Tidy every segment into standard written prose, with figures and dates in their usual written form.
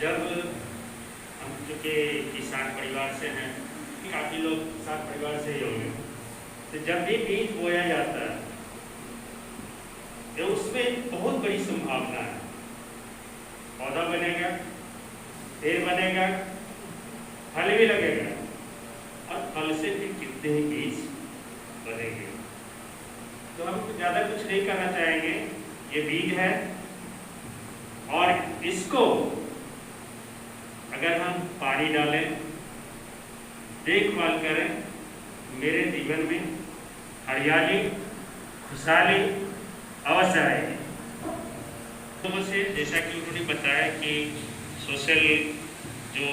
जब हम चूँकि किसान परिवार से हैं, काफ़ी लोग किसान परिवार से ही होंगे, तो जब भी बीज बोया जाता है तो उसमें बहुत बड़ी संभावना है। पौधा बनेगा, पेड़ बनेगा, फल भी लगेगा और फल से भी कितने ही बीज बनेंगे। तो हम ज़्यादा कुछ नहीं करना चाहेंगे। ये बीज है और इसको अगर हम पानी डालें, देखभाल करें, मेरे जीवन में हरियाली, खुशहाली अवश्य आएगी। तो मुझे जैसा कि उन्होंने बताया कि सोशल जो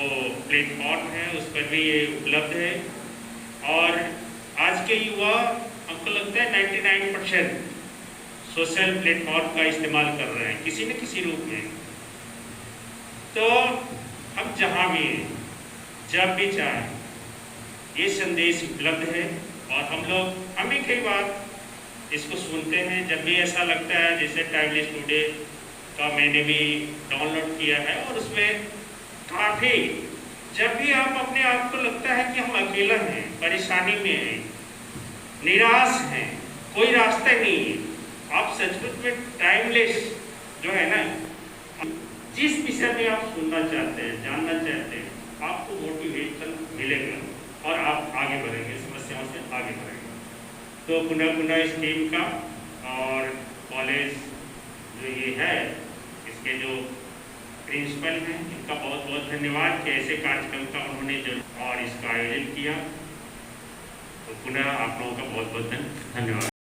प्लेटफॉर्म है उस पर भी ये उपलब्ध है और आज के युवा हमको लगता है 99% सोशल प्लेटफॉर्म का इस्तेमाल कर रहे हैं किसी न किसी रूप में। तो हम जहाँ भी हैं, जब भी चाहें, ये संदेश उपलब्ध है और हम भी कई बार इसको सुनते हैं। जब भी ऐसा लगता है, जैसे टाइमलेस टुडे का मैंने भी डाउनलोड किया है और उसमें काफ़ी, जब भी आप अपने आप को लगता है कि हम अकेला हैं, परेशानी में हैं, निराश हैं, कोई रास्ता नहीं है, आप सचमुच में टाइमलेस जो है ना, जिस विषय में आप सुनना चाहते हैं, जानना चाहते हैं, आपको मोटिवेशन मिलेगा और आप आगे बढ़ेंगे, समस्याओं से आगे बढ़ेंगे। तो पुनः इस टीम का और कॉलेज जो ये है, इसके जो प्रिंसिपल हैं, इनका बहुत बहुत धन्यवाद कि ऐसे कार्यक्रम का उन्होंने जो और इसका आयोजन किया। तो पुनः आप लोगों का बहुत बहुत धन्यवाद।